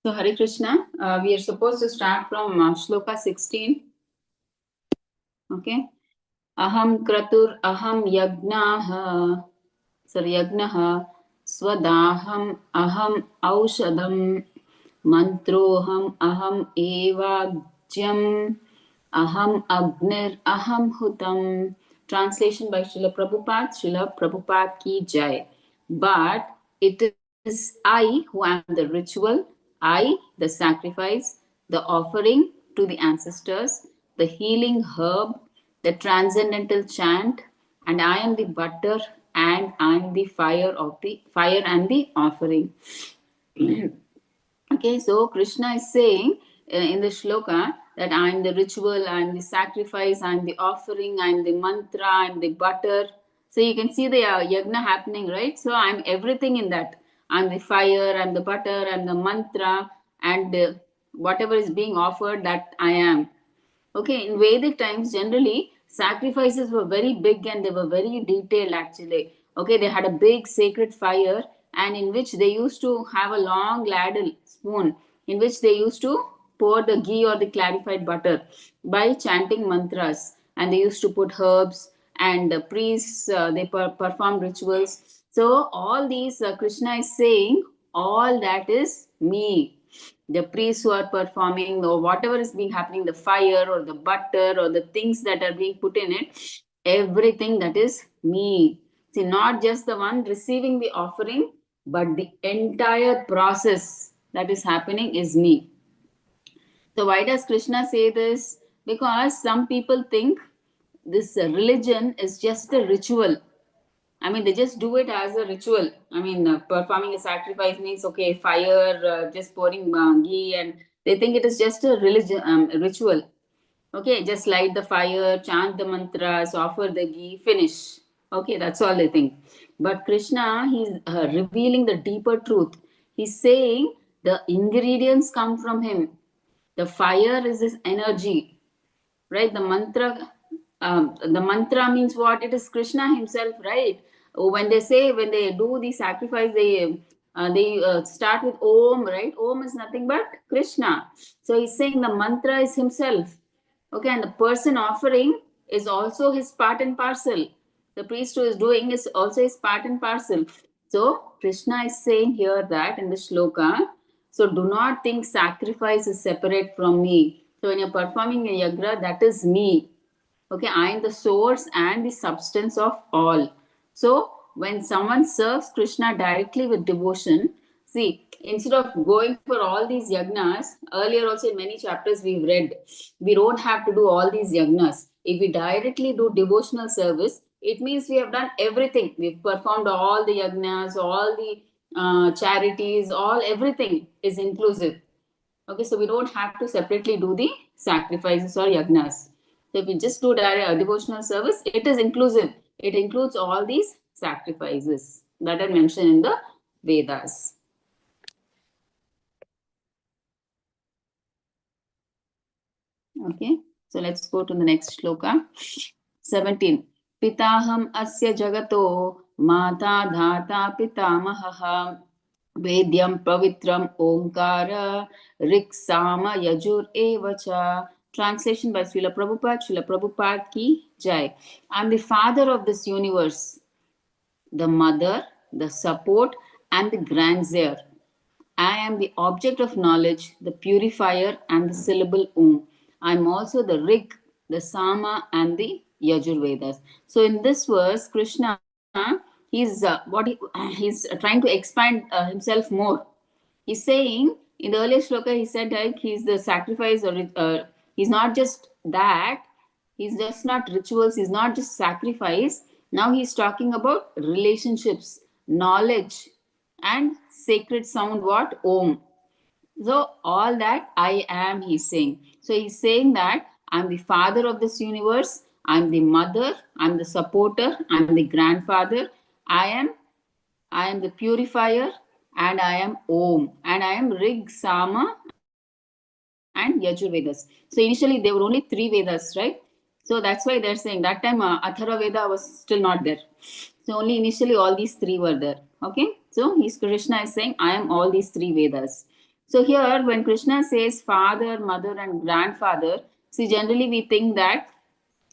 So Hare Krishna, we are supposed to start from Shloka 16. Okay. Aham kratur aham yagnaha. Sorry, yagnaha swadaham aham aushadam mantroham aham evajyam aham agnir aham hutam. Translation by Srila Prabhupada. Srila Prabhupada ki jai. But it is I who am the ritual, I the sacrifice, the offering to the ancestors, the healing herb, the transcendental chant, and I am the butter and I am the fire of the fire and the offering. Okay, so Krishna is saying in the shloka that I am the ritual, I am the sacrifice, I am the offering, I am the mantra, I am the butter. So you can see the yagna happening, right? So I am everything in that. I am the fire, I am the butter, I am the mantra, and whatever is being offered, that I am. Okay, in Vedic times, generally, sacrifices were very big and they were very detailed actually. Okay, they had a big sacred fire and in which they used to have a long ladle spoon in which they used to pour the ghee or the clarified butter by chanting mantras, and they used to put herbs, and the priests they perform rituals. So all these Krishna is saying, all that is me. The priests who are performing or whatever is being happening, the fire or the butter or the things that are being put in it, everything that is me. See, not just the one receiving the offering, but the entire process that is happening is me. So why does Krishna say this? Because some people think this religion is just a ritual. I mean, they just do it as a ritual. I mean, performing a sacrifice means, okay, fire, just pouring ghee, and they think it is just a religion ritual. Okay, just light the fire, chant the mantras, offer the ghee, finish. Okay, that's all they think. But Krishna, he's revealing the deeper truth. He's saying the ingredients come from him. The fire is his energy, right? The mantra means what? It is Krishna himself, right? When they say, when they do the sacrifice, they start with Om, right? Om is nothing but Krishna. So he's saying the mantra is himself. Okay, and the person offering is also his part and parcel. The priest who is doing is also his part and parcel. So Krishna is saying here that in the shloka, so do not think sacrifice is separate from me. So when you're performing a yagna, that is me. Okay, I am the source and the substance of all. So when someone serves Krishna directly with devotion, see, instead of going for all these yagnas, earlier also in many chapters we've read, we don't have to do all these yagnas. If we directly do devotional service, it means we have done everything. We've performed all the yagnas, all the charities, all everything is inclusive. Okay, so we don't have to separately do the sacrifices or yagnas. So if we just do devotional service, it is inclusive. It includes all these sacrifices that are mentioned in the Vedas. Okay, so let's go to the next shloka. 17. Pitaham asya jagato mata dhata pitamaha Vedyam Pavitram Omkara Riksama Yajur Evacha. Translation by Srila Prabhupada. Srila Prabhupada ki jai. I am the father of this universe, the mother, the support, and the grandsire. I am the object of knowledge, the purifier, and the syllable Om. I am also the Rig, the Sama, and the Yajurvedas. So in this verse, Krishna, he's trying to expand himself more. He's saying in the earlier shloka, he said like he's the sacrifice, or he's not just that. He's just not rituals. He's not just sacrifice. Now he's talking about relationships, knowledge, and sacred sound. What? Om. So all that I am, he's saying. So he's saying that I'm the father of this universe. I'm the mother. I'm the supporter. I'm the grandfather. I am the purifier, and I am Om, and I am Rig, Sama, and Yajurvedas. So initially there were only 3 Vedas, right? So that's why they're saying that time Atharva Veda was still not there. So only initially all these 3 were there. Okay, so Krishna is saying I am all these 3 Vedas. So here, when Krishna says father, mother, and grandfather, see, generally we think that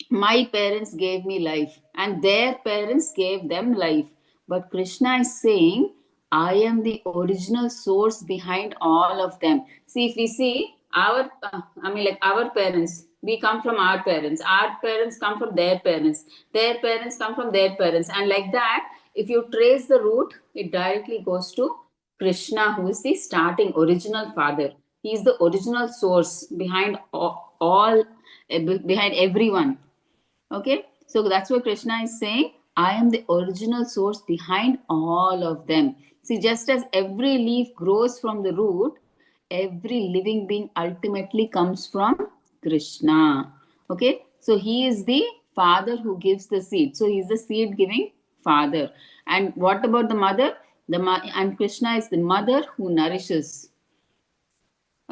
my parents gave me life and their parents gave them life. But Krishna is saying, I am the original source behind all of them. See, if we see like our parents, we come from our parents come from their parents come from their parents. And like that, if you trace the root, it directly goes to Krishna, who is the starting original father. He is the original source behind behind everyone. Okay, so that's what Krishna is saying. I am the original source behind all of them. See, just as every leaf grows from the root, every living being ultimately comes from Krishna. Okay, so he is the father who gives the seed. So he is the seed giving father. And what about the mother? And Krishna is the mother who nourishes.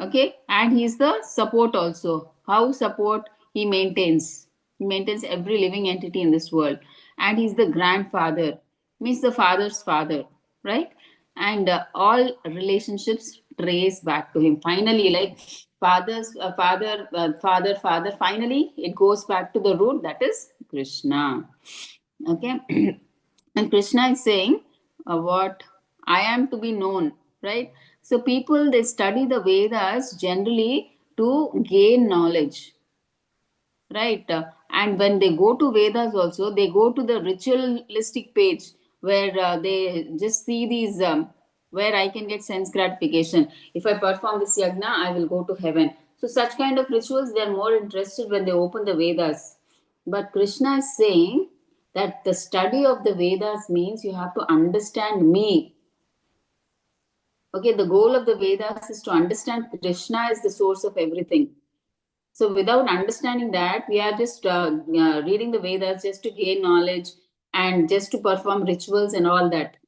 Okay, and he's the support also. How support? He maintains every living entity in this world. And he's the grandfather, means the father's father, right? And all relationships trace back to him finally, like father, finally it goes back to the root, that is Krishna. Okay. And Krishna is saying, what I am to be known, right? So people, they study the Vedas generally to gain knowledge, right? And when they go to Vedas also, they go to the ritualistic page where they just see these where I can get sense gratification. If I perform this yagna, I will go to heaven. So such kind of rituals, they are more interested when they open the Vedas. But Krishna is saying that the study of the Vedas means you have to understand me. Okay, the goal of the Vedas is to understand Krishna is the source of everything. So without understanding that, we are just reading the Vedas just to gain knowledge and just to perform rituals and all that.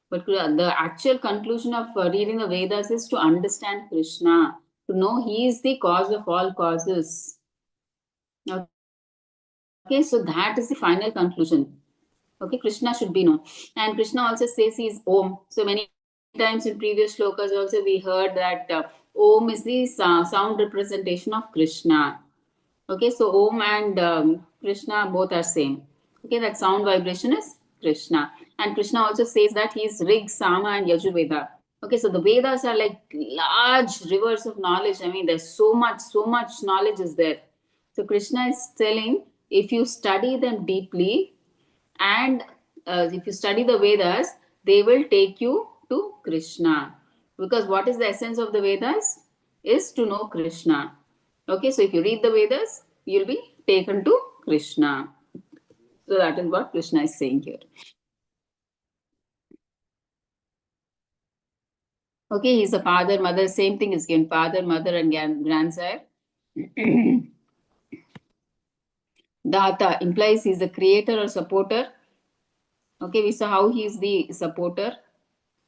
But the actual conclusion of reading the Vedas is to understand Krishna, to know He is the cause of all causes. Okay, so that is the final conclusion. Okay, Krishna should be known. And Krishna also says he is Om. So many times in previous shlokas also we heard that Om is the sound representation of Krishna. Okay, so Om and Krishna both are same. Okay, that sound vibration is Krishna. And Krishna also says that he is Rig, Sama and Yajurveda. Okay, so the Vedas are like large rivers of knowledge. I mean, there's so much knowledge is there. So Krishna is telling, if you study them deeply, and if you study the Vedas, they will take you to Krishna. Because what is the essence of the Vedas? Is to know Krishna. Okay, so if you read the Vedas, you'll be taken to Krishna. So that is what Krishna is saying here. Okay, he's a father, mother, same thing is given, father, mother, and grandsire. Data implies he's the creator or supporter. Okay, we saw how he is the supporter.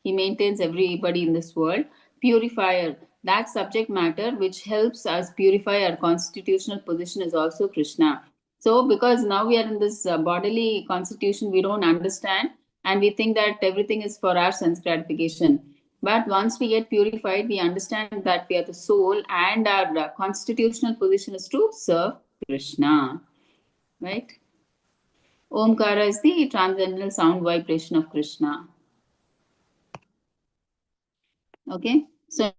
He maintains everybody in this world. Purifier, that subject matter which helps us purify our constitutional position is also Krishna. So, because now we are in this bodily constitution, we don't understand and we think that everything is for our sense gratification. But once we get purified, we understand that we are the soul and our constitutional position is to serve Krishna. Right? Omkara is the transcendental sound vibration of Krishna. Okay, so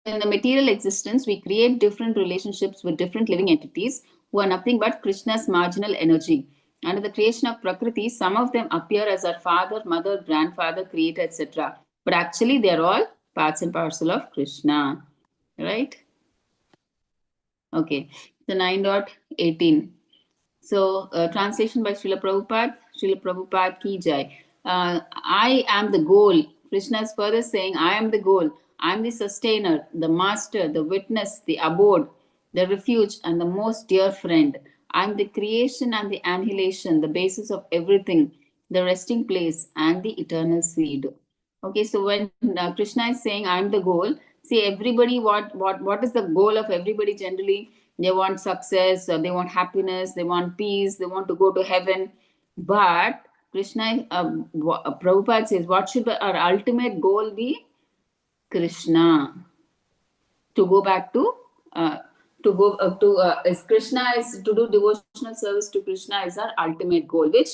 in the material existence, we create different relationships with different living entities who are nothing but Krishna's marginal energy. Under the creation of Prakriti, some of them appear as our father, mother, grandfather, creator, etc. But actually, they are all parts and parcel of Krishna. Right? Okay, the 9.18. So, translation by Srila Prabhupada. Srila Prabhupada ki jai. I am the goal. Krishna is further saying, I am the goal. I am the sustainer, the master, the witness, the abode, the refuge, and the most dear friend. I am the creation and the annihilation, the basis of everything, the resting place, and the eternal seed. Okay, so when Krishna is saying, I am the goal, see everybody, what is the goal of everybody generally? They want success, they want happiness, they want peace, they want to go to heaven. But Krishna, Prabhupada says, what should our ultimate goal be? Krishna. To go back to is Krishna, is to do devotional service to Krishna is our ultimate goal, which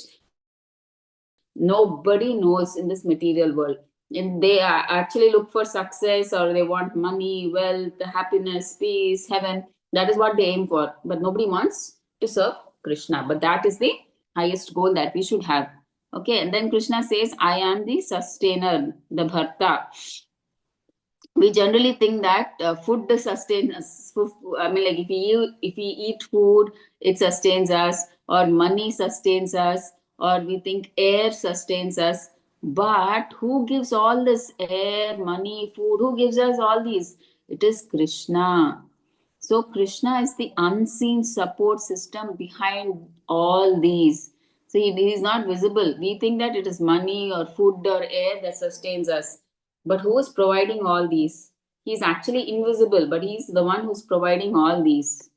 nobody knows in this material world. And they actually look for success, or they want money, wealth, happiness, peace, heaven. That is what they aim for. But nobody wants to serve Krishna. But that is the highest goal that we should have. Okay, and then Krishna says, I am the sustainer, the bharta. We generally think that food sustains us. I mean, like if we eat food, it sustains us, or money sustains us, or we think air sustains us. But who gives all this air, money, food? Who gives us all these? It is Krishna. So Krishna is the unseen support system behind all these. So he is not visible. We think that it is money or food or air that sustains us. But who is providing all these? He is actually invisible, but he is the one who's providing all these.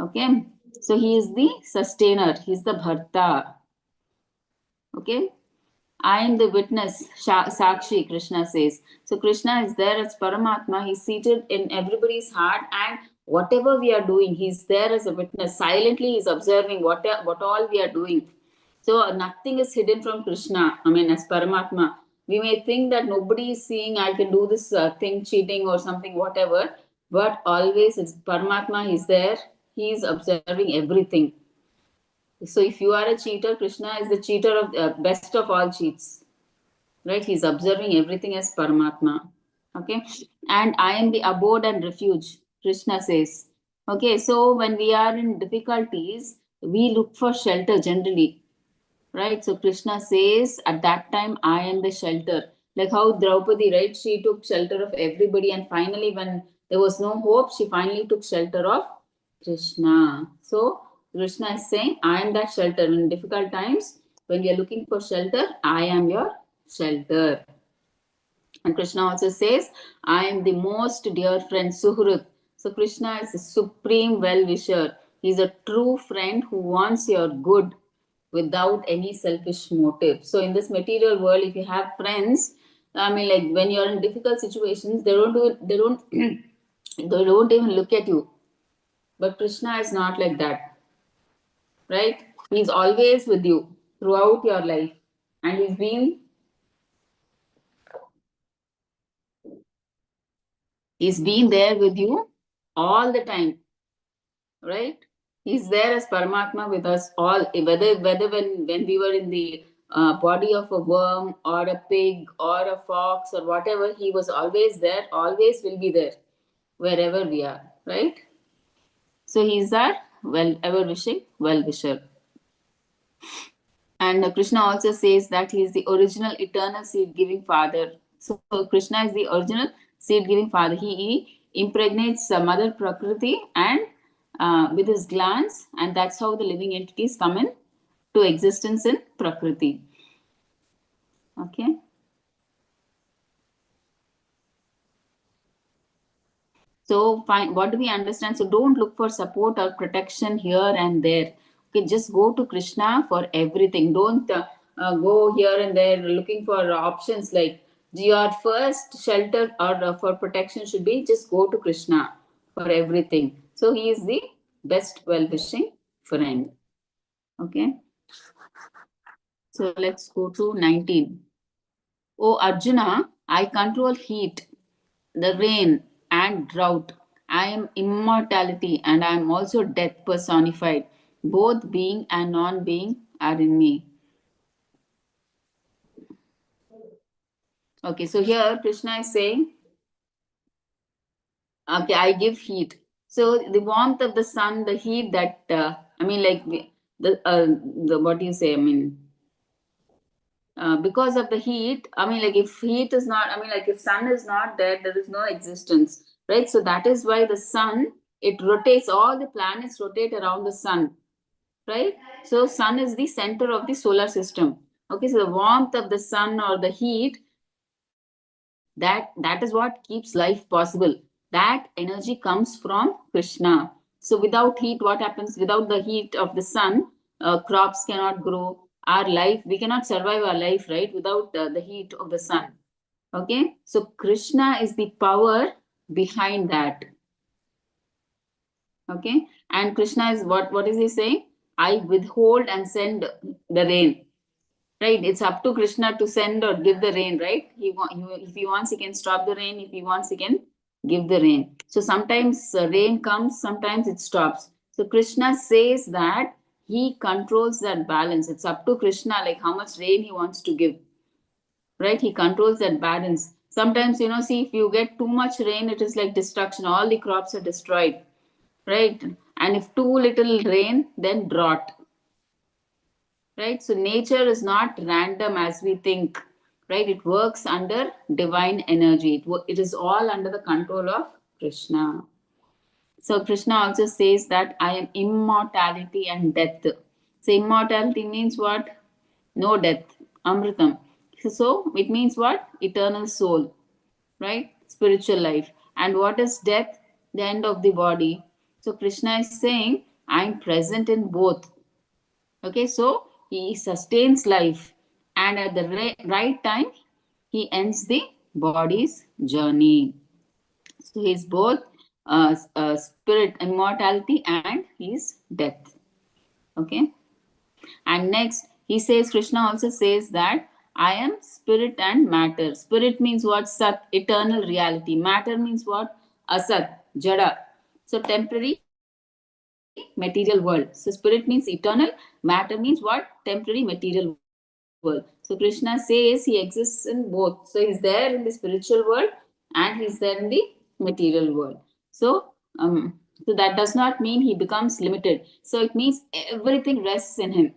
Okay. So he is the sustainer. He is the bharta. Okay. I am the witness, Sakshi, Krishna says. So Krishna is there as Paramatma. He's seated in everybody's heart, and whatever we are doing, he's there as a witness. Silently, he's observing what all we are doing. So nothing is hidden from Krishna. I mean, as Paramatma, we may think that nobody is seeing, I can do this thing, cheating or something, whatever. But always, it's Paramatma. He's there. He's observing everything. So if you are a cheater, Krishna is the cheater of best of all cheats, right? He's observing everything as Paramatma. Okay, and I am the abode and refuge, Krishna says. Okay, so when we are in difficulties, we look for shelter generally, right? So Krishna says at that time, I am the shelter. Like how Draupadi, right? She took shelter of everybody, and finally, when there was no hope, she finally took shelter of Krishna. So Krishna is saying, I am that shelter. In difficult times, when we are looking for shelter, I am your shelter. And Krishna also says, I am the most dear friend, Suhrut. So Krishna is the supreme well-wisher. He's a true friend who wants your good without any selfish motive. So in this material world, if you have friends, I mean, like when you're in difficult situations, they don't they don't even look at you. But Krishna is not like that, right? He's always with you throughout your life, and he's been there with you all the time, right? He's there as Paramatma with us all, whether when we were in the body of a worm or a pig or a fox or whatever, he was always there, always will be there, wherever we are, right? So he's our ever wishing well-wisher. And Krishna also says that he is the original eternal seed-giving father. So Krishna is the original seed-giving father. He impregnates Mother Prakriti and with his glands, and that's how the living entities come in to existence in Prakriti. Okay. So fine, what do we understand? So don't look for support or protection here and there. Okay, just go to Krishna for everything. Don't go here and there looking for options. Like your first shelter or for protection should be just go to Krishna for everything. So he is the best well-wishing friend. Okay. So let's go to 19. Oh Arjuna, I control heat, the rain and drought. I am immortality, and I am also death personified. Both being and non-being are in me. Okay, so here Krishna is saying, okay, I give heat. So the warmth of the sun, the heat that I mean, like the what do you say? I mean, because of the heat, I mean, like if heat is not, I mean, like if sun is not there, there is no existence, right? So that is why the sun, it rotates, all the planets rotate around the sun, right? So sun is the center of the solar system. Okay, so the warmth of the sun or the heat, that is what keeps life possible. That energy comes from Krishna. So without heat, what happens? Without the heat of the sun, crops cannot grow. Our life, we cannot survive our life, right, without the heat of the sun. Okay, so Krishna is the power behind that. Okay, and Krishna is what is he saying? I withhold and send the rain. Right, it's up to Krishna to send or give the rain, right? If he wants, he can stop the rain. If he wants, he can give the rain. So sometimes rain comes, sometimes it stops. So Krishna says that he controls that balance. It's up to Krishna, like how much rain he wants to give, right? He controls that balance. Sometimes, see, if you get too much rain, it is like destruction. All the crops are destroyed, right? And if too little rain, then drought, right? So nature is not random as we think, right? It works under divine energy. It is all under the control of Krishna. So Krishna also says that I am immortality and death. So immortality means what? No death, amritam. So it means what? Eternal soul, right? Spiritual life. And what is death? The end of the body. So Krishna is saying, I am present in both. Okay, so he sustains life, and at the right time, he ends the body's journey. So he's both spirit immortality and his death. Okay, and next he says, Krishna also says that I am spirit and matter. Spirit means what? Sat, eternal reality. Matter means what? Asat, jada. So temporary material world. So spirit means eternal, matter means what? Temporary material world. So Krishna says he exists in both. So he's there in the spiritual world and he's there in the material world. So that does not mean he becomes limited. So it means everything rests in him.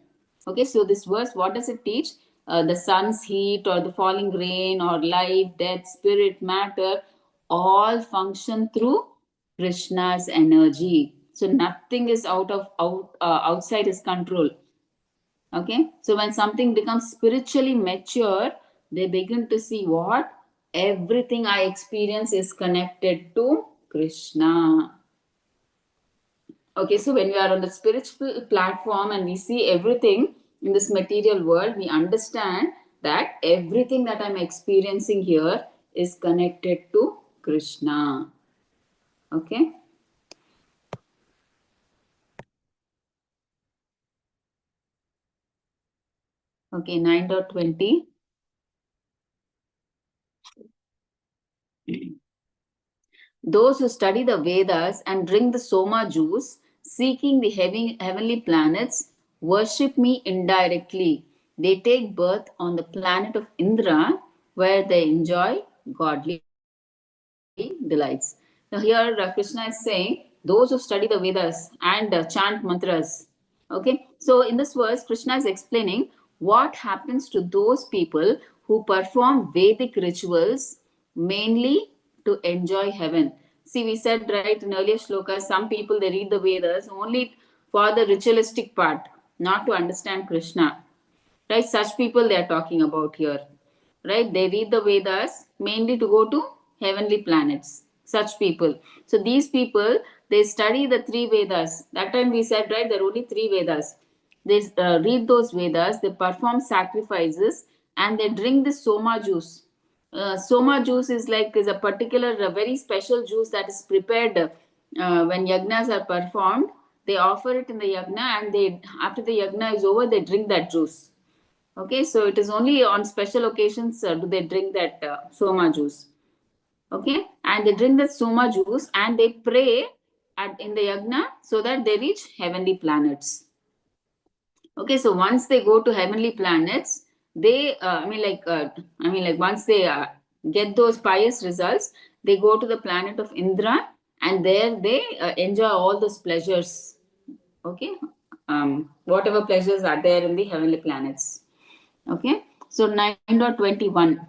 Okay, so this verse, what does it teach? The sun's heat or the falling rain or life, death, spirit, matter, all function through Krishna's energy. So nothing is outside his control. Okay, so when something becomes spiritually mature, they begin to see what? Everything I experience is connected to Krishna. Okay, so when we are on the spiritual platform and we see everything in this material world, we understand that everything that I'm experiencing here is connected to Krishna. Okay. Okay, 9.20. Those who study the Vedas and drink the Soma juice, seeking the heavenly planets, worship me indirectly. They take birth on the planet of Indra, where they enjoy godly delights. Now, here Krishna is saying, those who study the Vedas and chant mantras. Okay, so in this verse, Krishna is explaining what happens to those people who perform Vedic rituals mainly to enjoy heaven. See, we said right in earlier shlokas, some people they read the Vedas only for the ritualistic part, not to understand Krishna. Right? Such people they are talking about here. Right? They read the Vedas mainly to go to heavenly planets. Such people. So these people they study the three Vedas. That time we said, right, there are only three Vedas. They read those Vedas, they perform sacrifices, and they drink the Soma juice. Soma juice is a particular, a very special juice that is prepared when yagnas are performed. They offer it in the yagna, and they after the yagna is over, they drink that juice. Okay, so it is only on special occasions do they drink that Soma juice. Okay, and they drink that Soma juice and they pray in the yagna so that they reach heavenly planets. Okay, so once they go to heavenly planets, they once they get those pious results, they go to the planet of Indra, and there they enjoy all those pleasures. Okay, whatever pleasures are there in the heavenly planets. Okay, so 9.21.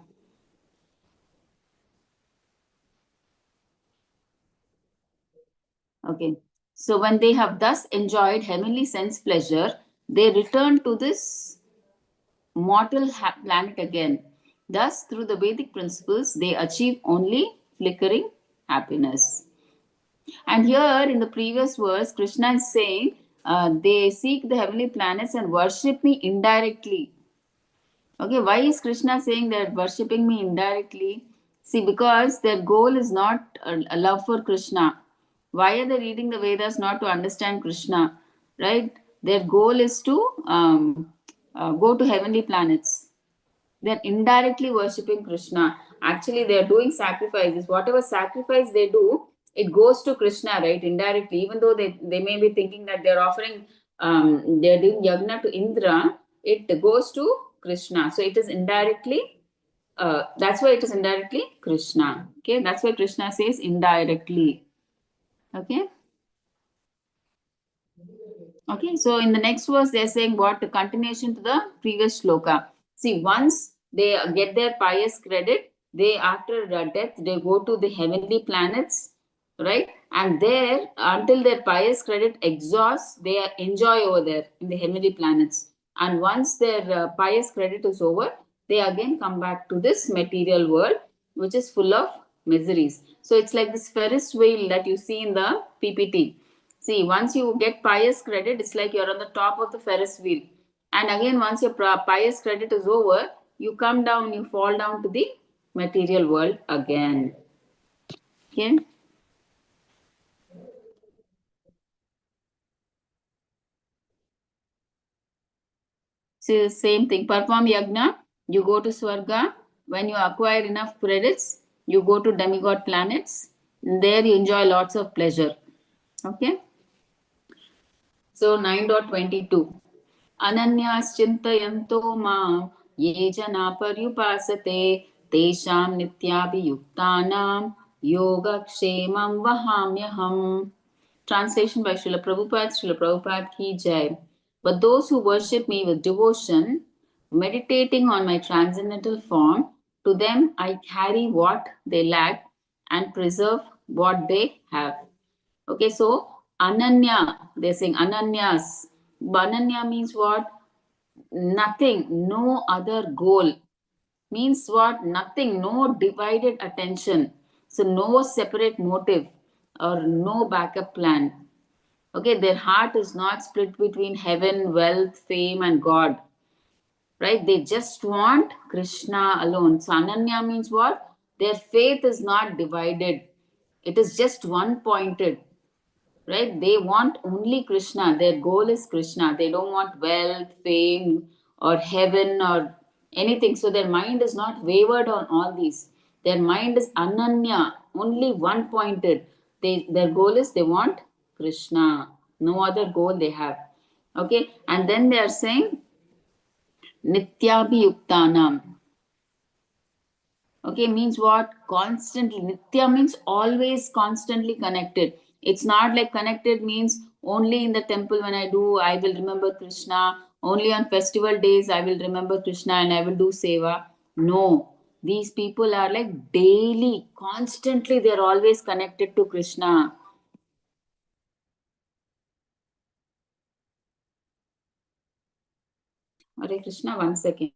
Okay, so when they have thus enjoyed heavenly sense pleasure, they return to this mortal planet again. Thus, through the Vedic principles, they achieve only flickering happiness. And here in the previous verse, Krishna is saying, they seek the heavenly planets and worship me indirectly. Okay, why is Krishna saying that worshipping me indirectly? See, because their goal is not a love for Krishna. Why are they reading the Vedas? Not to understand Krishna, right? Their goal is to go to heavenly planets. They're indirectly worshipping Krishna. Actually, they're doing sacrifices. Whatever sacrifice they do, it goes to Krishna, right? Indirectly, even though they may be thinking that they're offering, they're doing yagna to Indra, it goes to Krishna. So it is indirectly, that's why it is indirectly Krishna. Okay, that's why Krishna says indirectly. Okay. Okay, so in the next verse, they're saying what? The continuation to the previous shloka. See, once they get their pious credit, they after death, they go to the heavenly planets, right? And there, until their pious credit exhausts, they enjoy over there in the heavenly planets. And once their pious credit is over, they again come back to this material world, which is full of miseries. So it's like this Ferris wheel that you see in the PPT. See, once you get pious credit, it's like you're on the top of the Ferris wheel. And again, once your pious credit is over, you come down, you fall down to the material world again. Okay? See, the same thing. Perform yagna, you go to Swarga. When you acquire enough credits, you go to demigod planets. There you enjoy lots of pleasure. Okay? So 9.22. अनन्याश्चिन्तयन्तो मां ये जना पर्युपासते तेषां नित्याभियुक्तानां योगक्षेमं वहाम्यहम्. Translation by Srila Prabhupada. Srila Prabhupada ki jai. But those who worship me with devotion, meditating on my transcendental form, to them I carry what they lack and preserve what they have. Okay, so Ananya, they're saying Ananyas. Ananya means what? Nothing, no other goal. Means what? Nothing, no divided attention. So, no separate motive or no backup plan. Okay, their heart is not split between heaven, wealth, fame, and God. Right? They just want Krishna alone. So, Ananya means what? Their faith is not divided, it is just one pointed, right? They want only Krishna. Their goal is Krishna. They don't want wealth, fame, or heaven or anything. So their mind is not wavered on all these. Their mind is ananya, only one pointed. Their goal is they want Krishna. No other goal they have. Okay, and then they are saying nityabhiyuktanam. Okay, means what? Constantly. Nitya means always constantly connected. It's not like connected means only in the temple when I do, I will remember Krishna. Only on festival days, I will remember Krishna and I will do Seva. No. These people are like daily, constantly, they're always connected to Krishna. Hare Krishna, 1 second.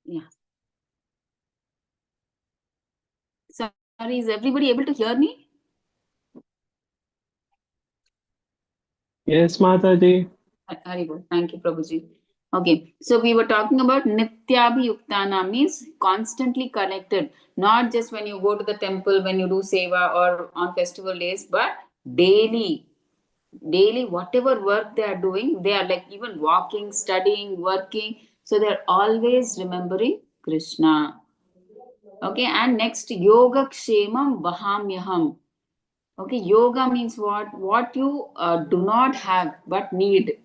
Yeah. Sorry, is everybody able to hear me? Yes, Mataji. Haribol. Thank you, Prabhuji. Okay, so we were talking about Nityabhiyuktana means constantly connected, not just when you go to the temple, when you do seva or on festival days, but daily, daily, whatever work they are doing, they are like even walking, studying, working. So they're always remembering Krishna. Okay, and next, Yoga Kshemam Vahamyaham. Okay, yoga means what? What you do not have but need.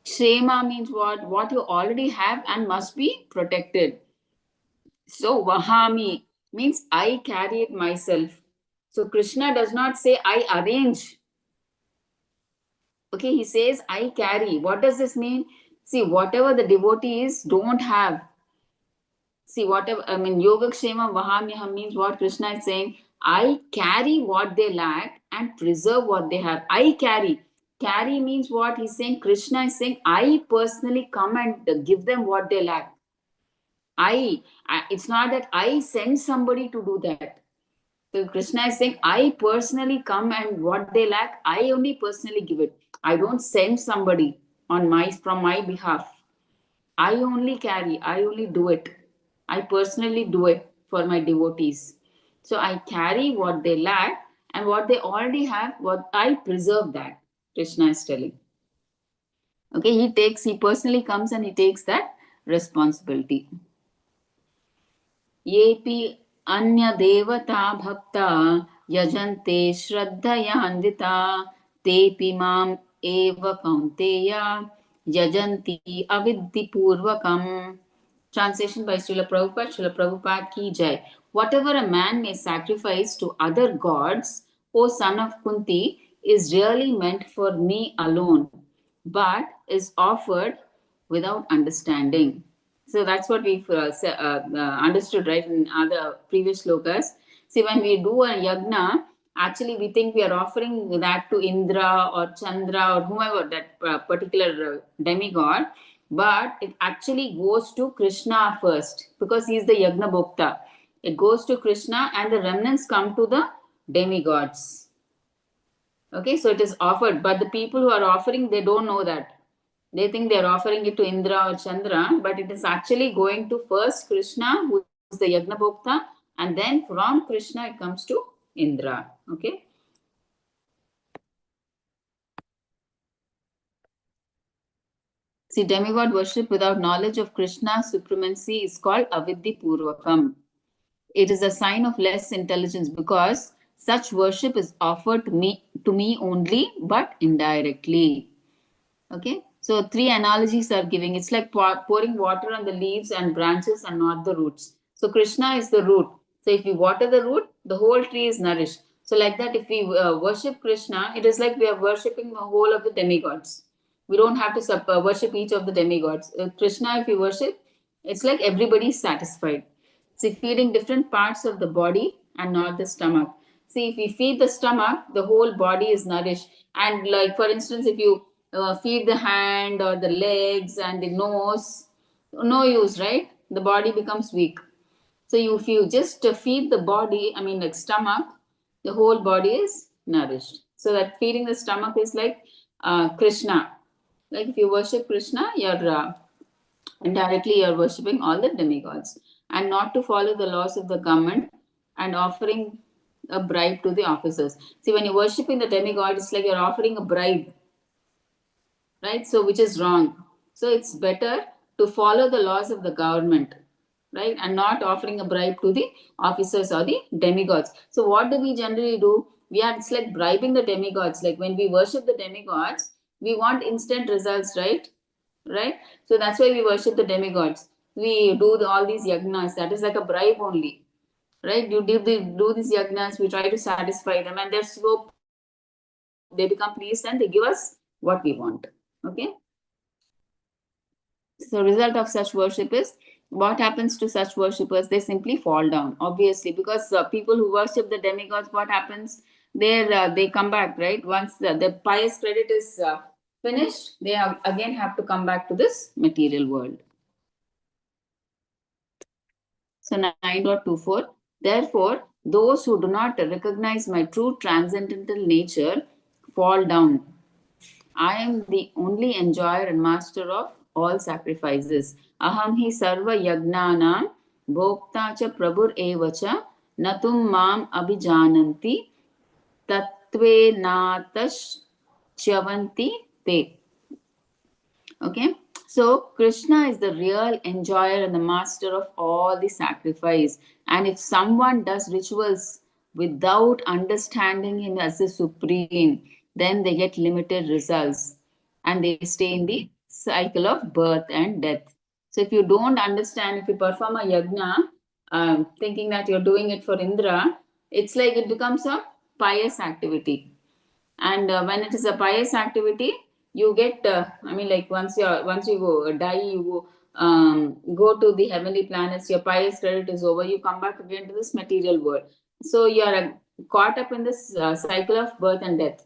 Kshema means what? What you already have and must be protected. So Vahami means I carry it myself. So Krishna does not say I arrange. Okay, he says I carry. What does this mean? See, whatever the devotees don't have, See, whatever, I mean, Yogakshema Vahamyaham means what Krishna is saying, I carry what they lack and preserve what they have. I carry. Carry means what? He's saying, Krishna is saying, I personally come and give them what they lack. It's not that I send somebody to do that. So Krishna is saying, I personally come and what they lack, I only personally give it. I don't send somebody from my behalf. I only carry, I only do it. I personally do it for my devotees. So I carry what they lack and what they already have, what I preserve that. Krishna is telling. Okay, he personally comes and he takes that responsibility. येऽपि अन्यदेवता भक्ता यजन्ते श्रद्धयान्विता तेऽपि माम् एव कौन्तेय यजन्ति अविद्धिपूर्वकम्. Translation by Srila Prabhupada. Srila Prabhupada ki jai. Whatever a man may sacrifice to other gods, O son of Kunti, is really meant for me alone, but is offered without understanding. So that's what we've understood, right, in other previous slokas. See, when we do a yagna, actually we think we are offering that to Indra or Chandra or whoever, that particular demigod, but it actually goes to Krishna first because he is the yagna bhokta. It goes to Krishna and the remnants come to the demigods. Okay, so it is offered, but the people who are offering, they don't know that. They think they are offering it to Indra or Chandra, but it is actually going to first Krishna, who is the Yagna Bhokta, and then from Krishna it comes to Indra. Okay. See, demigod worship without knowledge of Krishna's supremacy is called avidhi purvakam. It is a sign of less intelligence because such worship is offered to me only, but indirectly. Okay, so three analogies are giving. It's like pouring water on the leaves and branches and not the roots. So Krishna is the root. So if we water the root, the whole tree is nourished. So like that, if we worship Krishna, it is like we are worshipping the whole of the demigods. We don't have to worship each of the demigods. Krishna, if you worship, it's like everybody is satisfied. See, feeding different parts of the body and not the stomach. See, if we feed the stomach, the whole body is nourished. And like, for instance, if you feed the hand or the legs and the nose, no use, right? The body becomes weak. So if you just feed the body, I mean like stomach, the whole body is nourished. So that feeding the stomach is like Krishna. Like if you worship Krishna, you're indirectly you're worshipping all the demigods. And not to follow the laws of the government and offering a bribe to the officers. See, when you're worshipping the demigod, it's like you're offering a bribe, right? So which is wrong. So it's better to follow the laws of the government, right? And not offering a bribe to the officers or the demigods. So what do we generally do? It's like bribing the demigods. Like when we worship the demigods, we want instant results, right? Right? So that's why we worship the demigods. We do all these yagnas. That is like a bribe only, right? You do these yagnas. We try to satisfy them, and they're so they become pleased and they give us what we want. Okay. So result of such worship is, what happens to such worshippers? They simply fall down, obviously, because people who worship the demigods, what happens? They come back, right? Once the pious credit is finished, they again have to come back to this material world. So 9.24, therefore, those who do not recognize my true transcendental nature fall down. I am the only enjoyer and master of all sacrifices. Aham hi sarva yagnanam bhokta cha prabhur evacha natum mam abhijananti tatve natash chavanti te. Okay, so Krishna is the real enjoyer and the master of all the sacrifice. And if someone does rituals without understanding him as the supreme, then they get limited results and they stay in the cycle of birth and death. So if you don't understand, if you perform a yagna, thinking that you're doing it for Indra, it's like it becomes a pious activity. And when it is a pious activity, you get I mean like once you go die, you go go to the heavenly planets, your pious credit is over, you come back again to this material world. So you are caught up in this cycle of birth and death.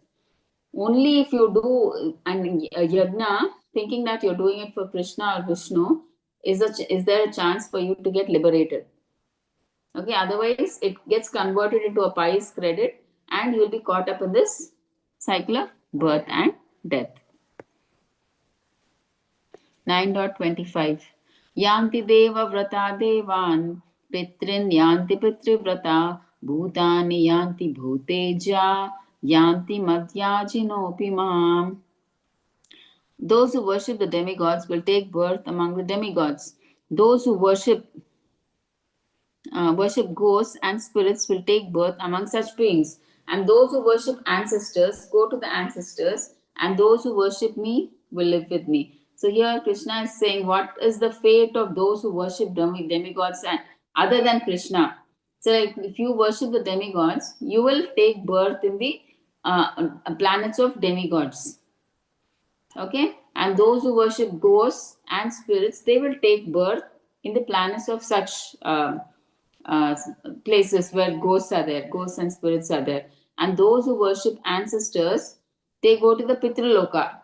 Only if you do an yajna, thinking that you're doing it for Krishna or Vishnu, is there a chance for you to get liberated? Okay, otherwise it gets converted into a pious credit and you will be caught up in this cycle of birth and death. 9.25 Yanti deva vrata devan pitrin yanti pitrivrata bhutani yanti bhuteja yanti madhyajinopi mam. Those who worship the demigods will take birth among the demigods. Those who worship ghosts and spirits will take birth among such beings. And those who worship ancestors go to the ancestors, and those who worship me will live with me. So here Krishna is saying, what is the fate of those who worship demigods and other than Krishna? So like if you worship the demigods, you will take birth in the planets of demigods. Okay, and those who worship ghosts and spirits, they will take birth in the planets of such uh, places where ghosts are there, ghosts and spirits are there. And those who worship ancestors, they go to the Pitraloka.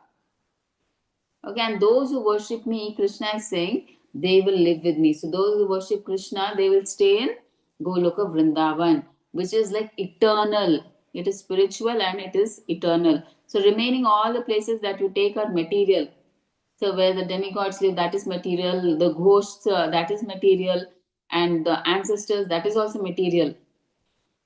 Okay, and those who worship me, Krishna is saying, they will live with me. So those who worship Krishna, they will stay in Goloka Vrindavan, which is like eternal. It is spiritual and it is eternal. So remaining all the places that you take are material. So where the demigods live, that is material. The ghosts, that is material. And the ancestors, that is also material.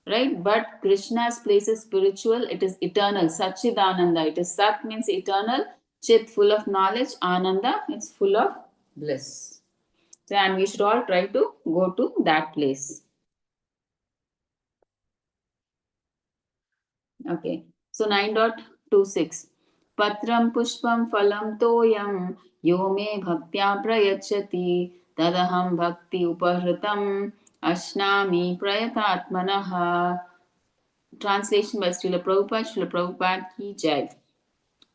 Right? But Krishna's place is spiritual, it is eternal. Satchidananda. It is Sat means eternal, Chit full of knowledge, Ananda, it's full of bliss. So, and we should all try to go to that place. Okay. So 9.26 Patram pushpam phalam toyam yo me bhaktya prayachati tadaham bhakti upahritam ashnami prayatatmanaha. Translation by Srila Prabhupada. Srila Prabhupada ki jai.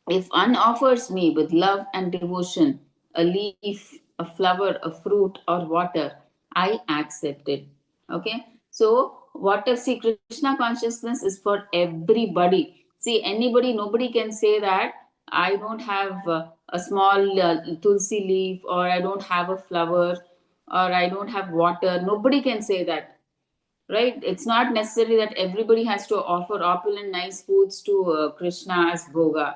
If one offers me with love and devotion a leaf, a flower, a fruit, or water, I accept it. Okay. So, water, see, Krishna consciousness is for everybody. See, anybody, nobody can say that I don't have a small tulsi leaf, or I don't have a flower, or I don't have water. Nobody can say that, right? It's not necessary that everybody has to offer opulent nice foods to Krishna as bhoga,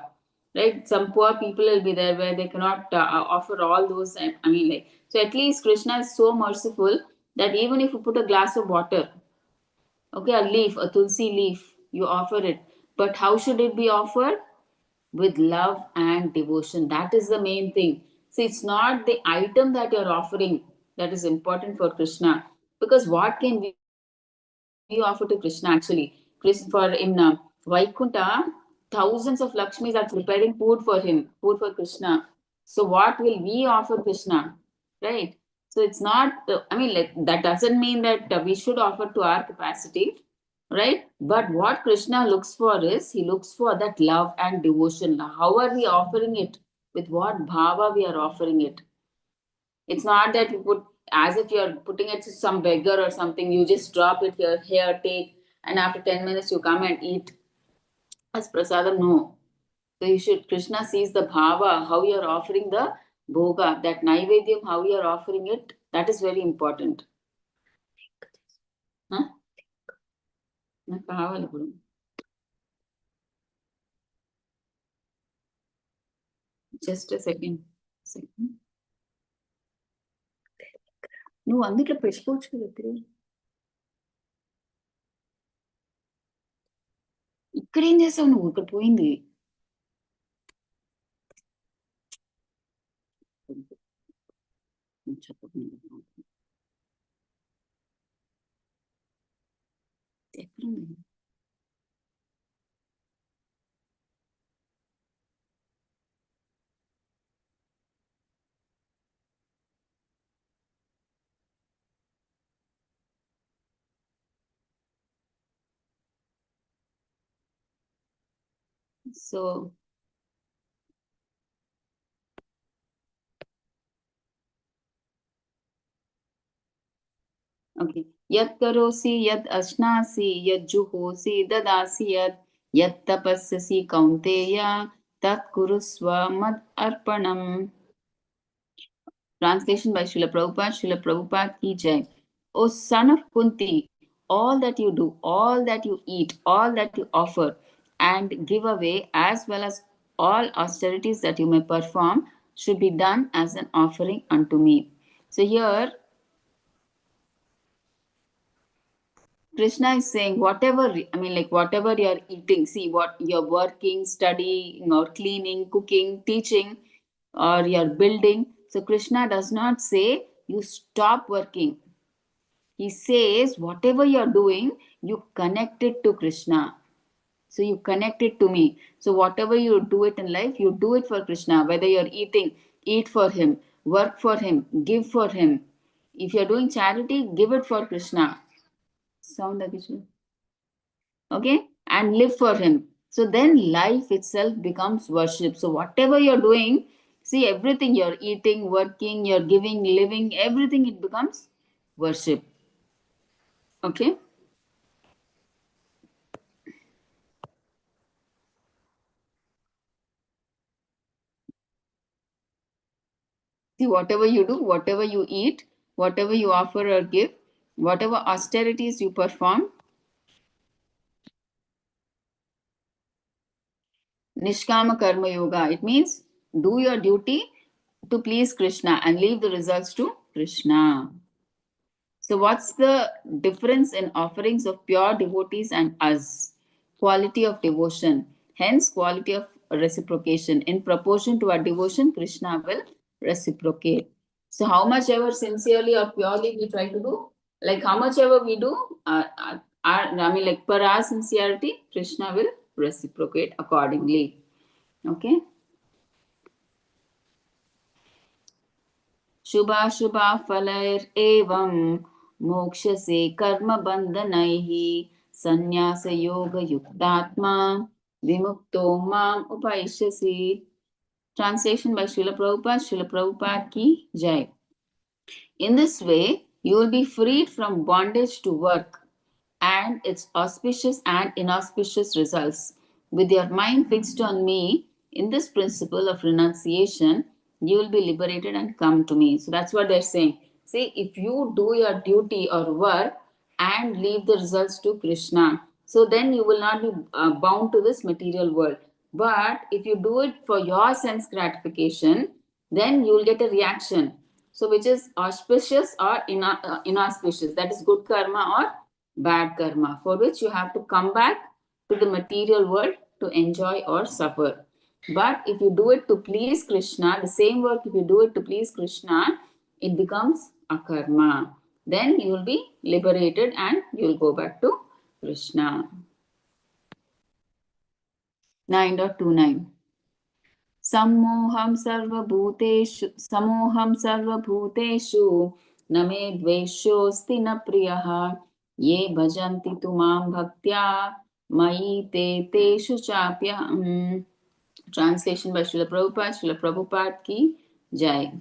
right? Some poor people will be there where they cannot offer all those. I mean, like, so at least Krishna is so merciful that even if you put a glass of water, okay, a leaf, a tulsi leaf, you offer it, but how should it be offered? With love and devotion. That is the main thing. See, it's not the item that you're offering that is important for Krishna, because what can we offer to Krishna actually? For in Vaikunta, thousands of Lakshmis are preparing food for him, food for Krishna. So what will we offer Krishna, right? So it's not. I mean, like that doesn't mean that we should offer to our capacity, right? But what Krishna looks for is he looks for that love and devotion. How are we offering it? With what bhava we are offering it? It's not that you put as if you're putting it to some beggar or something. You just drop it here, take, and after 10 minutes you come and eat as prasadam. No. So you should. Krishna sees the bhava, how you are offering the bhoga, that naivedyam, how you are offering it. That is very important. Huh? నాకు కావాలి ఇప్పుడు. Just a second. నువ్వు అందుట్లో పెట్టుకోవచ్చు కదా ఇప్పుడు. ఇక్కడ ఏం చేసావు నువ్వు? ఇక్కడ పోయింది. ఎక్కడుంది? So Okay. Yat karosi, yat ashnasi, yat juhosi, dadasi, yat tapasyasi kaunteya, tat kurusva mad arpanam. Translation by Srila Prabhupada. Srila Prabhupada ki jai. O son of Kunti, all that you do, all that you eat, all that you offer and give away, as well as all austerities that you may perform, should be done as an offering unto me. So here Krishna is saying, whatever, I mean, like whatever you're eating, see what you're working, studying, or cleaning, cooking, teaching, or you're building. So Krishna does not say you stop working. He says, whatever you're doing, you connect it to Krishna. So you connect it to me. So whatever you do it in life, you do it for Krishna. Whether you're eating, eat for Him, work for Him, give for Him. If you're doing charity, give it for Krishna. Sound like it? Okay, and live for Him. So then life itself becomes worship. So whatever you're doing, see, everything you're eating, working, you're giving, living, everything, it becomes worship. Okay. See, whatever you do, whatever you eat, whatever you offer or give, whatever austerities you perform, Nishkama Karma Yoga, it means do your duty to please Krishna and leave the results to Krishna. So, what's the difference in offerings of pure devotees and us? Quality of devotion, hence, quality of reciprocation. In proportion to our devotion, Krishna will reciprocate. So, how much ever sincerely or purely we try to do, like how much ever we do, I mean, like per our sincerity, Krishna will reciprocate accordingly. Okay. शुभाशुभाफलैरेवं मोक्षसे कर्मबन्धनैः संन्यासयोगयुक्तात्मा विमुक्तो माम् उपैष्यसि. Translation by Srila Prabhupada. Srila Prabhupada ki jai. In this way, you will be freed from bondage to work and its auspicious and inauspicious results. With your mind fixed on me, in this principle of renunciation, you will be liberated and come to me. So that's what they're saying. See, if you do your duty or work and leave the results to Krishna, so then you will not be bound to this material world. But if you do it for your sense gratification, then you will get a reaction. So, which is auspicious or inauspicious, that is good karma or bad karma, for which you have to come back to the material world to enjoy or suffer. But if you do it to please Krishna, the same work, if you do it to please Krishna, it becomes a karma. Then you will be liberated and you will go back to Krishna. 9.29 Sammoham sarvabhuteshu न मे द्वेष्योऽस्ति न प्रियः ये भजन्ति तु मां भक्त्या मयि ते तेषु चाप्यहम्. Translation by Srila Prabhupada. Srila Prabhupada ki jai.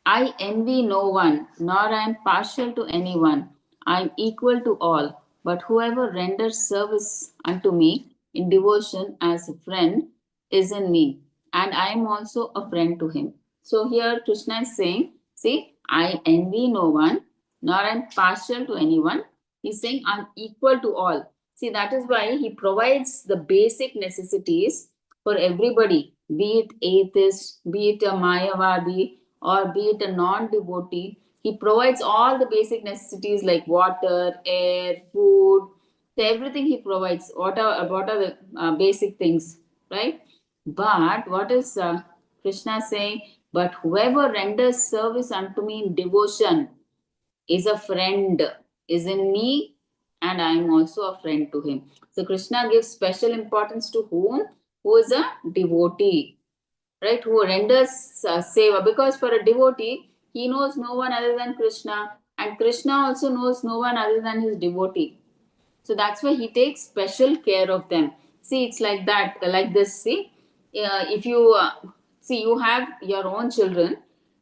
I envy no one, nor I am partial to anyone. I am equal to all. But whoever renders service unto me in devotion as a friend is in me, and I am also a friend to him. So here Krishna is saying, see, I envy no one, nor I am partial to anyone. He's saying I'm equal to all. See, that is why he provides the basic necessities for everybody, be it atheist, be it a Mayavadi, or be it a non-devotee. He provides all the basic necessities like water, air, food, so everything he provides. What are the basic things, right? But what is Krishna saying? But whoever renders service unto me in devotion is a friend, is in me, and I am also a friend to him. So Krishna gives special importance to whom? Who is a devotee, right? Who renders seva. Because for a devotee, he knows no one other than Krishna, and Krishna also knows no one other than his devotee. So that's why he takes special care of them. See, it's like that, like this. See, if you see, you have your own children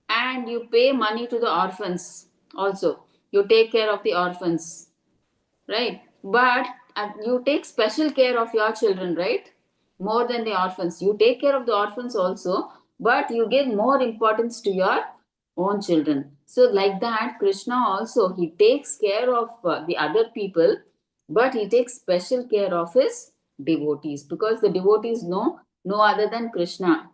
and you pay money to the orphans also. You take care of the orphans, right? But you take special care of your children, right? More than the orphans. You take care of the orphans also, but you give more importance to your own children. So, like that, Krishna also, he takes care of the other people, but he takes special care of his devotees, because the devotees know no other than Krishna.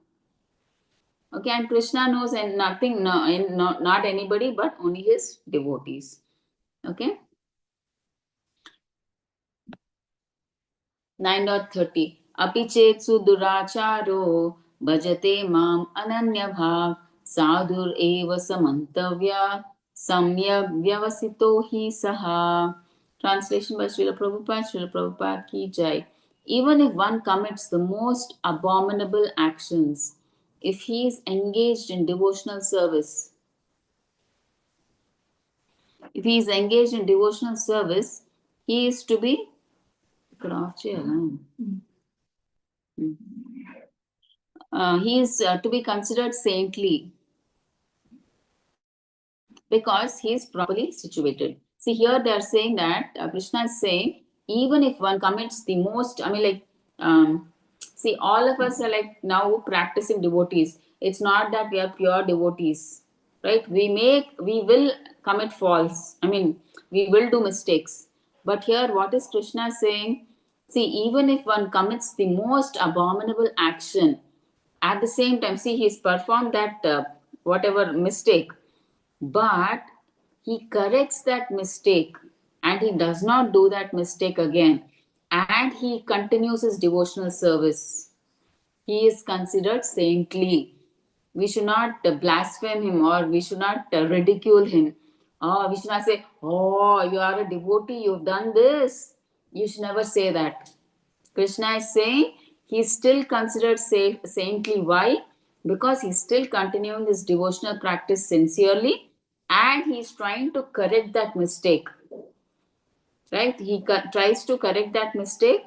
Okay, and Krishna knows and nothing, no, and not anybody, but only his devotees. Okay. 9.30 अपि चेत्सु दुराचारो भजते माम अनन्यभाव साधुरेव समन्तव्या सम्यक् व्यवसितो हि सहा. Translation by Srila Prabhupada. Srila Prabhupada ki jai. Even if one commits the most abominable actions, if he is engaged in devotional service, he is to be he is to be considered saintly because he is properly situated. See, here they are saying that Krishna is saying, even if one commits the most, see, all of us are like now practicing devotees. It's not that we are pure devotees, right? We will commit faults. We will do mistakes. But here, what is Krishna saying? See, even if one commits the most abominable action, at the same time, see, he's performed that whatever mistake, but he corrects that mistake and he does not do that mistake again, and he continues his devotional service. He is considered saintly. We should not blaspheme him, or we should not ridicule him. Oh, we should not say, oh, you are a devotee, you've done this. You should never say that. Krishna is saying he is still considered saintly. Why? Because he's still continuing his devotional practice sincerely, and he's trying to correct that mistake. Right? He tries to correct that mistake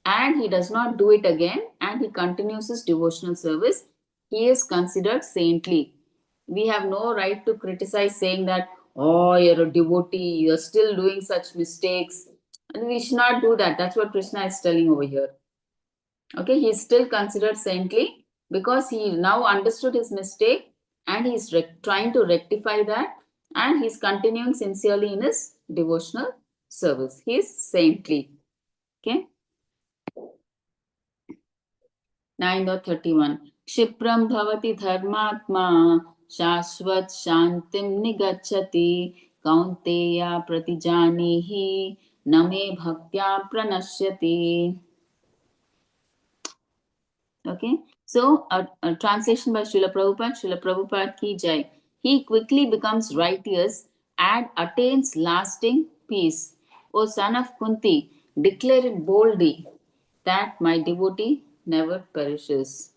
and he does not do it again, and he continues his devotional service. He is considered saintly. We have no right to criticize saying that, oh, you're a devotee, you're still doing such mistakes. And we should not do that. That's what Krishna is telling over here. Okay, he is still considered saintly because he now understood his mistake and he's trying to rectify that, and he's continuing sincerely in his devotional service. He is saintly. Okay. 9.31 Kshipram bhavati dharmatma shashvat shantim nigacchati kaunteya pratijanihi name bhaktya pranashyati. Okay, so a translation by Srila Prabhupada. Srila Prabhupada ki jai. He quickly becomes righteous and attains lasting peace. O son of Kunti, declare it boldly that my devotee never perishes.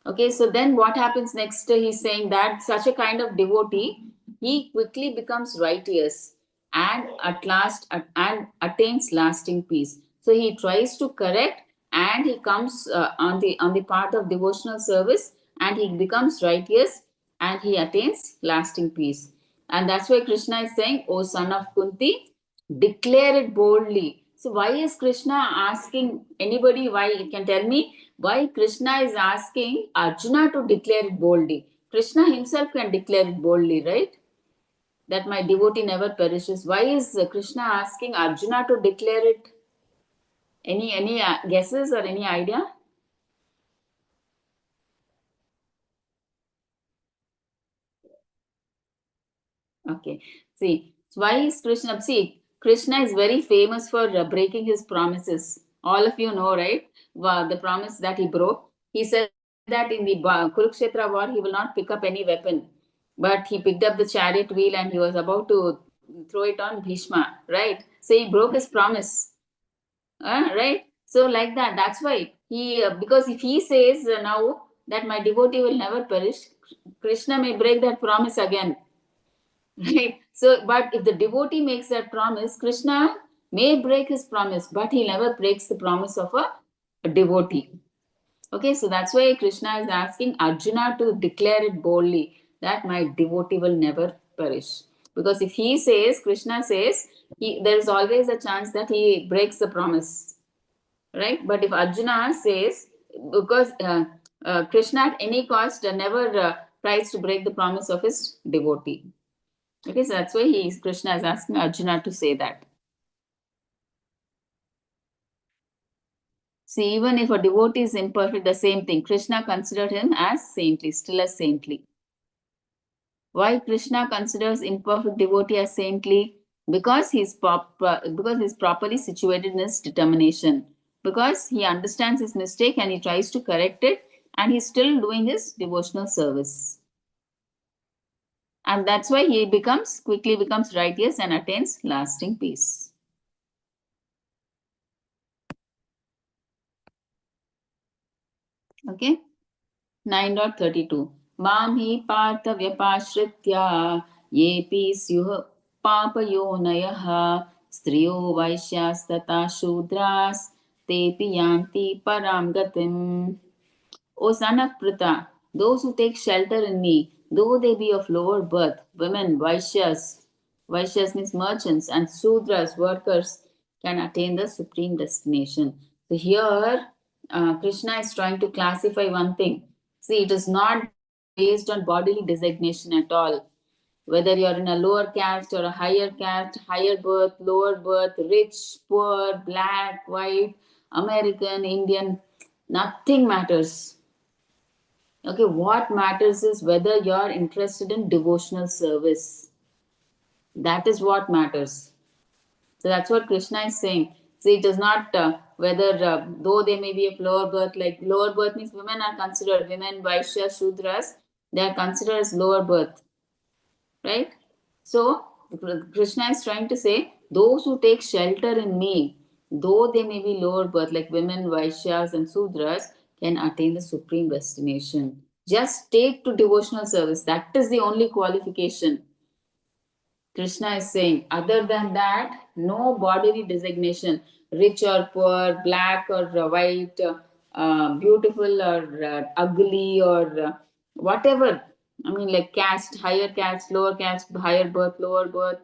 Okay, so then what happens next? He's saying that such a kind of devotee, he quickly becomes righteous and at last and attains lasting peace. So he tries to correct and he comes on the path of devotional service, and he becomes righteous and he attains lasting peace. And that's why Krishna is saying, O son of Kunti, declare it boldly. So why is Krishna asking anybody? Why you can tell me why Krishna is asking Arjuna to declare it boldly? Krishna himself can declare it boldly, right? That my devotee never perishes. Why is Krishna asking Arjuna to declare it? Any guesses or any idea? Okay. See, why is Krishna? See, Krishna is very famous for breaking his promises. All of you know, right? The promise that he broke. He said that in the Kurukshetra war, he will not pick up any weapon. But he picked up the chariot wheel and he was about to throw it on Bhishma, right? So he broke his promise. Right? So, like that. That's why he, because if he says now that my devotee will never perish, Krishna may break that promise again. Right. So, but if the devotee makes that promise, Krishna may break his promise, but he never breaks the promise of a devotee. Okay, so that's why Krishna is asking Arjuna to declare it boldly that my devotee will never perish. Because if he says, Krishna says, there is always a chance that he breaks the promise, right? But if Arjuna says, because Krishna at any cost never tries to break the promise of his devotee. Okay, so that's why Krishna is asking Arjuna to say that. See, even if a devotee is imperfect, the same thing. Krishna considered him as saintly, still as saintly. Why Krishna considers imperfect devotee as saintly? Because he's properly situated in his determination. Because he understands his mistake and he tries to correct it, and he's still doing his devotional service. And that's why he quickly becomes righteous and attains lasting peace. Okay. 9.32 Mam hi partha vyapashritya yepi syuh papayonayaha striyo vaishyastata shudras tepi yanti param gatim. O son of Pritha, those who take shelter in me, though they be of lower birth, women, Vaishyas means merchants, and Sudras, workers, can attain the supreme destination. So here, Krishna is trying to classify one thing. See, it is not based on bodily designation at all. Whether you are in a lower caste or a higher caste, higher birth, lower birth, rich, poor, black, white, American, Indian, nothing matters. Okay, what matters is whether you are interested in devotional service. That is what matters. So that's what Krishna is saying. See, it is not whether, though they may be of lower birth, like lower birth means women are considered, women, Vaishyas, Shudras, they are considered as lower birth. Right? So, Krishna is trying to say, those who take shelter in me, though they may be lower birth, like women, Vaishyas, and Sudras, can attain the supreme destination. Just take to devotional service. That is the only qualification. Krishna is saying, other than that, no bodily designation, rich or poor, black or white, beautiful or ugly or whatever. I mean, like caste, higher caste, lower caste, higher birth, lower birth,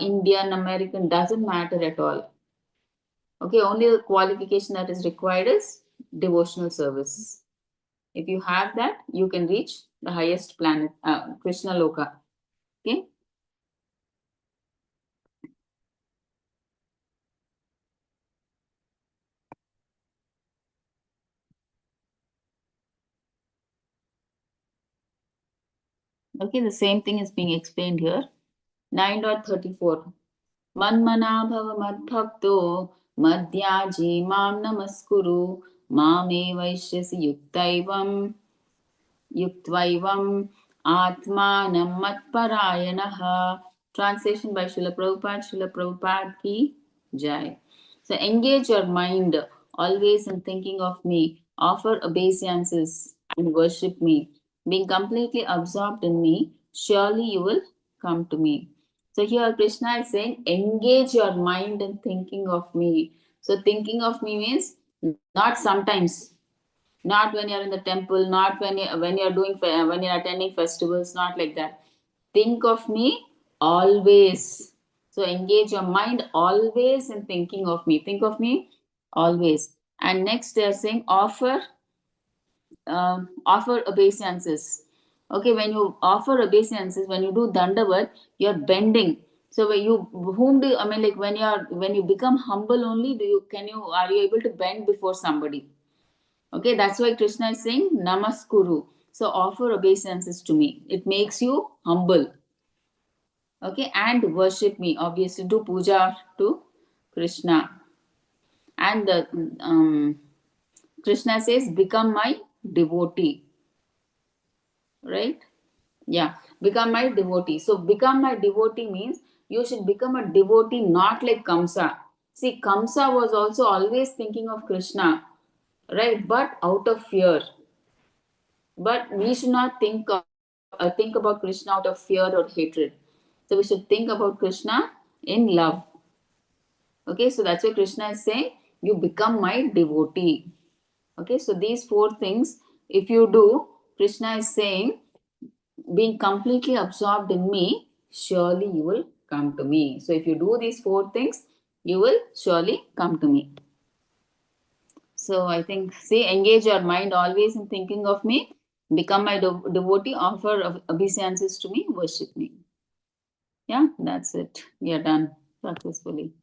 Indian, American, doesn't matter at all. Okay, only the qualification that is required is devotional service. If you have that, you can reach the highest planet, Krishna Loka. Okay. Okay, the same thing is being explained here. 9.34 Manmana bhava madbhakto madhyaji mam namaskuru mame vaishyasi yuktaivam atmanam matparayanaha. Translation by Srila Prabhupada ki jai. So engage your mind always in thinking of me, offer obeisances and worship me. Being completely absorbed in me, surely you will come to me. So here Krishna is saying, engage your mind in thinking of me. So thinking of me means not sometimes, not when you're in the temple, not when you're attending festivals, not like that. Think of me always. So engage your mind always in thinking of me. Think of me always. And next they're saying offer obeisances. Okay, when you offer obeisances, when you do dandavat, you're bending. So when like when you become humble only, are you able to bend before somebody? Okay, that's why Krishna is saying namaskuru. So offer obeisances to me. It makes you humble. Okay, and worship me. Obviously, do puja to Krishna. And Krishna says, become my devotee. Right? Yeah, become my devotee. So become my devotee means you should become a devotee, not like Kamsa. See, Kamsa was also always thinking of Krishna, right? But out of fear. But we should not think about Krishna out of fear or hatred. So we should think about Krishna in love. Okay, so that's why Krishna is saying, you become my devotee. Okay, so these four things, if you do, Krishna is saying, being completely absorbed in me, surely you will come to me. So if you do these 4 things, you will surely come to me. So I think, see, engage your mind always in thinking of me, become my devotee, offer obeisances to me, worship me. Yeah, that's it. We are done successfully.